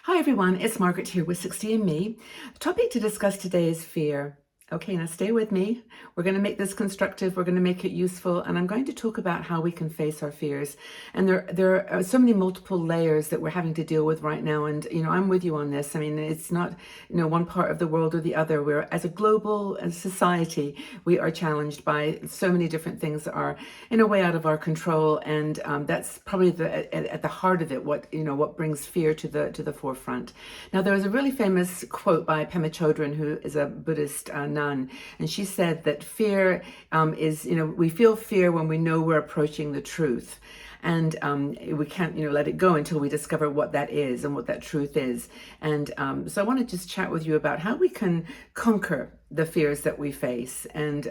Hi everyone, it's Margaret here with 60 and Me. The topic to discuss today is fear. Okay, now stay with me. We're going to make this constructive, we're going to make it useful, and I'm going to talk about how we can face our fears. And there are so many multiple layers that we're having to deal with right now. And, I'm with you on this. I mean, it's not, one part of the world or the other. We're, as a global society, we are challenged by so many different things that are, in a way, out of our control. And that's probably at the heart of it, what brings fear to the forefront. Now, there was a really famous quote by Pema Chodron, who is a Buddhist nun, and she said that fear is, we feel fear when we know we're approaching the truth. And we can't, let it go until we discover what that is and what that truth is. And so I want to just chat with you about how we can conquer the fears that we face and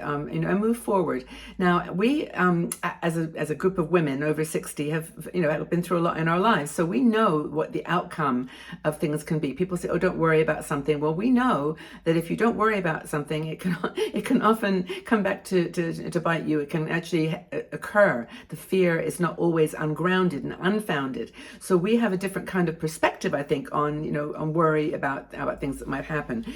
move forward. Now, we as a group of women over 60 have been through a lot in our lives, so we know what the outcome of things can be. People say, "Oh, don't worry about something." Well, we know that if you don't worry about something, it can often come back to bite you. It can actually occur. The fear is not always ungrounded and unfounded. So we have a different kind of perspective, I think, on worry about things that might happen.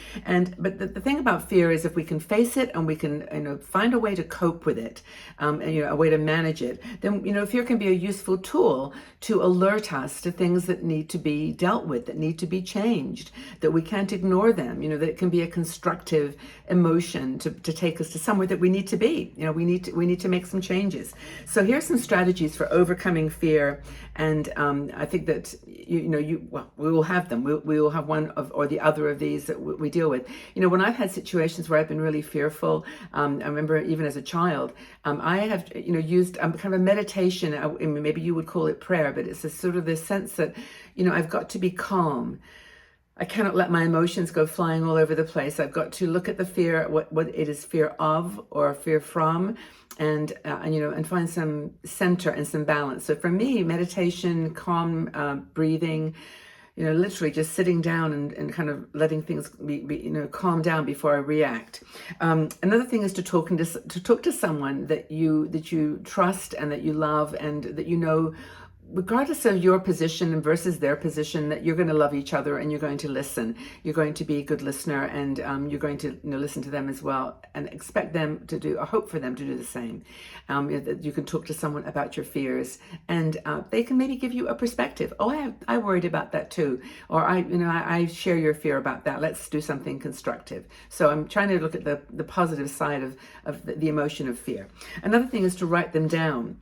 But the thing about fear is if we can face it and we can find a way to cope with it, a way to manage it, then fear can be a useful tool to alert us to things that need to be dealt with, that need to be changed, that we can't ignore them, that it can be a constructive emotion to take us to somewhere that we need to be. We need to make some changes. So here's some strategies for overcoming fear, and I think that we will have them. We will have one or the other of these that we deal with. When I've had situations where I've been really fearful, I remember even as a child, I have used kind of a meditation. Maybe you would call it prayer, but it's a sort of this sense that I've got to be calm. I cannot let my emotions go flying all over the place. I've got to look at the fear, what it is fear of or fear from, and find some center and some balance. So for me, meditation, calm breathing, literally just sitting down and kind of letting things be calm down before I react. Another thing is to talk to someone that you trust and that you love and that regardless of your position versus their position, that you're going to love each other and you're going to listen. You're going to be a good listener, and you're going to listen to them as well, and expect them to do, or hope for them to do the same. You can talk to someone about your fears, and they can maybe give you a perspective. Oh, I worried about that too, or I share your fear about that. Let's do something constructive. So I'm trying to look at the positive side of the emotion of fear. Another thing is to write them down.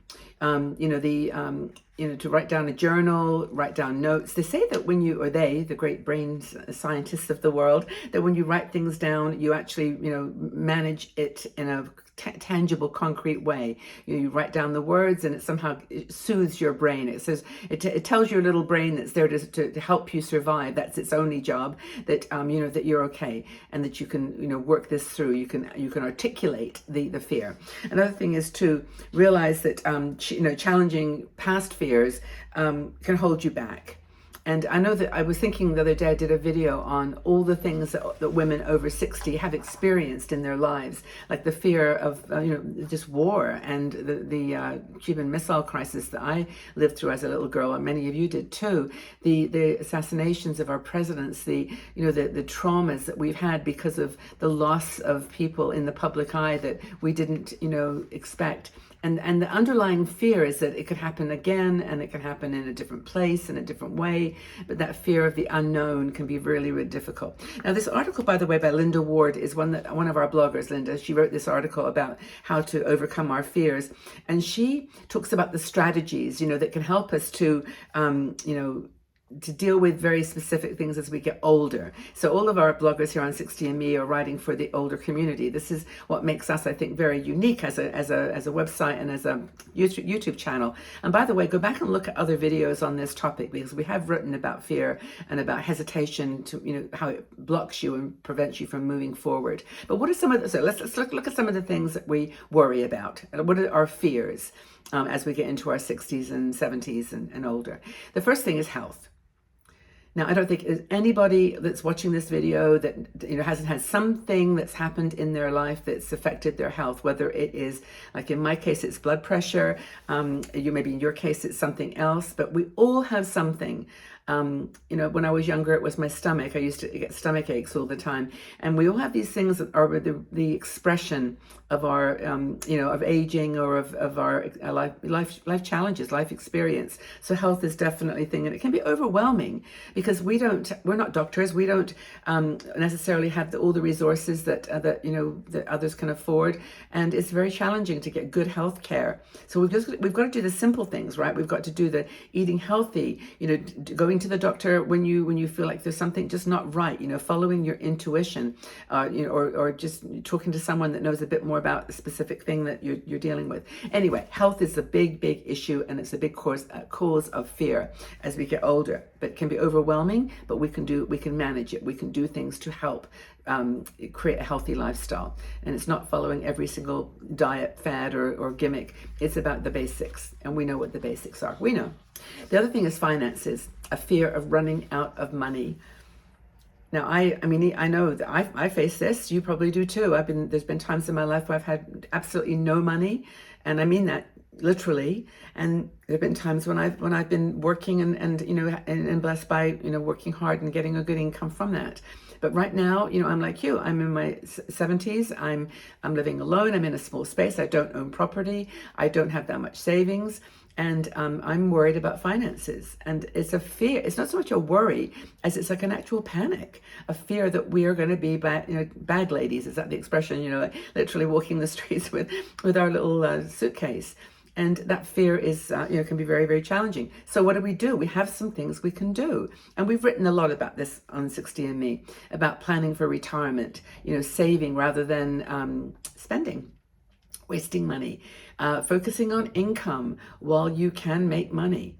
To write down a journal, write down notes. They say that the great brain scientists of the world, that when you write things down, you actually, manage it in a tangible, concrete way. You write down the words, and it soothes your brain. It says it tells your little brain that's there to help you survive. That's its only job. That that you're okay, and that you can work this through. You can articulate the fear. Another thing is to realize that challenging past fears can hold you back. And I know that I was thinking the other day, I did a video on all the things that women over 60 have experienced in their lives, like the fear of, just war, and the Cuban Missile Crisis that I lived through as a little girl, and many of you did too. The assassinations of our presidents, the traumas that we've had because of the loss of people in the public eye that we didn't, expect. And the underlying fear is that it could happen again, and it can happen in a different place, in a different way. But that fear of the unknown can be really, really difficult. Now, this article, by the way, by Linda Ward, is one of our bloggers, Linda. She wrote this article about how to overcome our fears. And she talks about the strategies, that can help us to deal with very specific things as we get older. So all of our bloggers here on 60 and Me are writing for the older community. This is what makes us, I think, very unique as a website and as a YouTube channel. And by the way, go back and look at other videos on this topic, because we have written about fear and about hesitation, to how it blocks you and prevents you from moving forward. But what are some of the, so let's look at some of the things that we worry about. What are our fears as we get into our 60s and 70s and older? The first thing is health. Now, I don't think anybody that's watching this video that hasn't had something that's happened in their life that's affected their health, whether it is, like in my case, it's blood pressure, maybe in your case it's something else, but we all have something When I was younger, it was my stomach. I used to get stomach aches all the time. And we all have these things that are the expression of our, of aging or of our life challenges, life experience. So health is definitely a thing, and it can be overwhelming because we're not doctors. We don't necessarily have all the resources that others can afford, and it's very challenging to get good health care. So we've got to do the simple things, right? We've got to do the eating healthy, going to the doctor when you feel like there's something just not right, following your intuition, or just talking to someone that knows a bit more about the specific thing that you're dealing with. Anyway, health is a big issue, and it's a big cause of fear as we get older. But it can be overwhelming, but we can manage it. We can do things to help create a healthy lifestyle. And it's not following every single diet fad or gimmick. It's about the basics, and we know what the basics are. We know. The other thing is finances, a fear of running out of money. Now, I know that I face this. You probably do too. There's been times in my life where I've had absolutely no money, and I mean that literally. And there've been times when I've been working and blessed by working hard and getting a good income from that. But right now, I'm like you. I'm in my 70s. I'm living alone. I'm in a small space. I don't own property. I don't have that much savings. And I'm worried about finances. And it's a fear. It's not so much a worry as it's like an actual panic, a fear that we are going to be bag ladies. Is that the expression? Like literally walking the streets with our little suitcase. And that fear is, can be very, very challenging. So what do? We have some things we can do. And we've written a lot about this on 60andMe, about planning for retirement, saving rather than spending, wasting money, focusing on income while you can make money,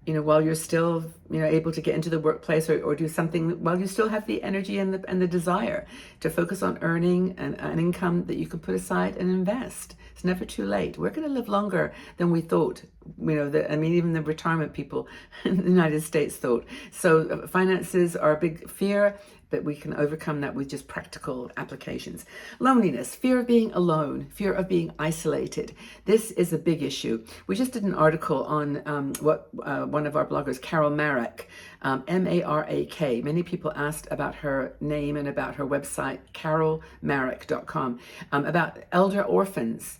while you're still, able to get into the workplace or do something while you still have the energy and the desire to focus on earning an income that you can put aside and invest. It's never too late. We're going to live longer than we thought, even the retirement people in the United States thought. So finances are a big fear, but we can overcome that with just practical applications. Loneliness, fear of being alone, fear of being isolated. This is a big issue. We just did an article on what one of our bloggers, Carol Marek, M-A-R-A-K. Many people asked about her name and about her website, carolmarek.com, about elder orphans.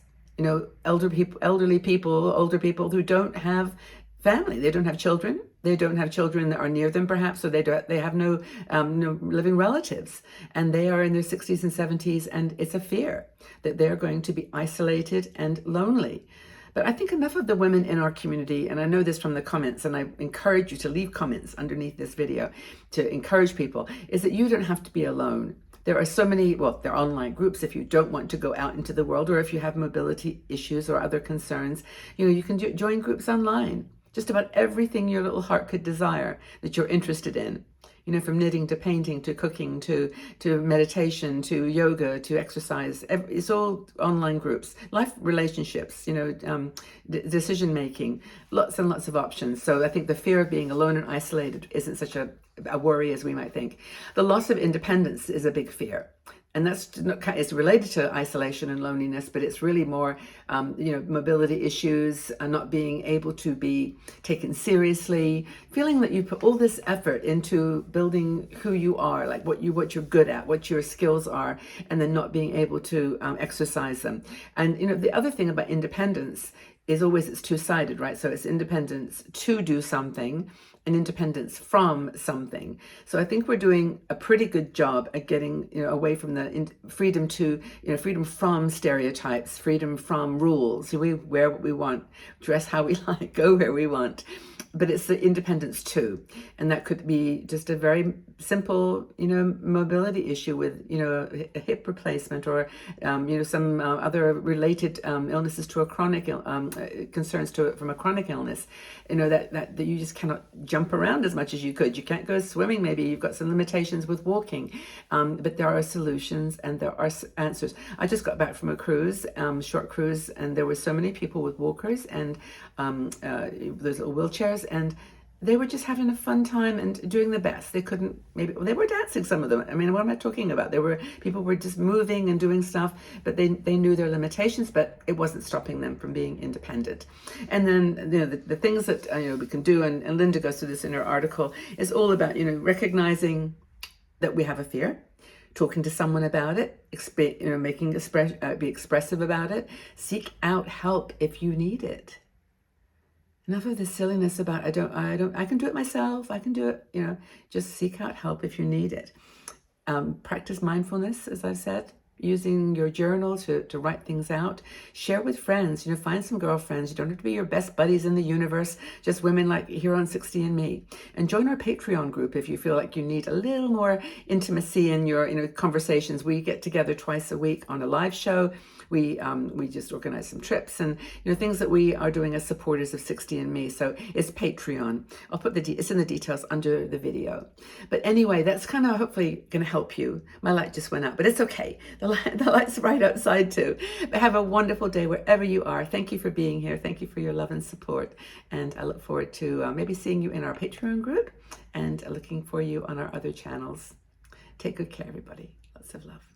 Older people who don't have family. They don't have children. They don't have children that are near them, perhaps, so they have no living relatives, and they are in their 60s and 70s, and it's a fear that they're going to be isolated and lonely. But I think enough of the women in our community, and I know this from the comments, and I encourage you to leave comments underneath this video to encourage people, is that you don't have to be alone. There are so many, there are online groups if you don't want to go out into the world, or if you have mobility issues or other concerns, you can join groups online. Just about everything your little heart could desire that you're interested in, from knitting to painting to cooking to meditation to yoga to exercise. It's all online groups. Life relationships, decision making, lots and lots of options. So I think the fear of being alone and isolated isn't such a worry as we might think. The loss of independence is a big fear. And it's related to isolation and loneliness, but it's really more, mobility issues, and not being able to be taken seriously, feeling that you put all this effort into building who you are, like what you're good at, what your skills are, and then not being able to exercise them. And, the other thing about independence is always it's two-sided, right? So it's independence to do something and independence from something. So I think we're doing a pretty good job at getting away from the freedom from stereotypes, freedom from rules. We wear what we want, dress how we like, go where we want. But it's the independence too. And that could be just a very simple, mobility issue with, a hip replacement or, some other related illnesses to a chronic, concerns from a chronic illness, that you just cannot jump around as much as you could. You can't go swimming, maybe you've got some limitations with walking, but there are solutions and there are answers. I just got back from a cruise, short cruise, and there were so many people with walkers and those little wheelchairs, and they were just having a fun time and doing the best they couldn't. Maybe they were dancing, some of them. I mean, what am I talking about? People were just moving and doing stuff, but they knew their limitations, but it wasn't stopping them from being independent. And then, the things that we can do, and Linda goes through this in her article, is all about recognizing that we have a fear, talking to someone about it, be expressive about it, seek out help if you need it. Enough of the silliness about I can do it myself. I can do it. Just seek out help if you need it. Practice mindfulness, as I've said, using your journal to write things out. Share with friends. Find some girlfriends. You don't have to be your best buddies in the universe. Just women like here on 60andMe. And join our Patreon group if you feel like you need a little more intimacy in your conversations. We get together twice a week on a live show. We just organize some trips and things that we are doing as supporters of 60andMe. So it's Patreon. I'll put it's in the details under the video. But anyway, that's kind of hopefully going to help you. My light just went out, but it's okay. The light's right outside too. But have a wonderful day wherever you are. Thank you for being here. Thank you for your love and support. And I look forward to maybe seeing you in our Patreon group and looking for you on our other channels. Take good care, everybody. Lots of love.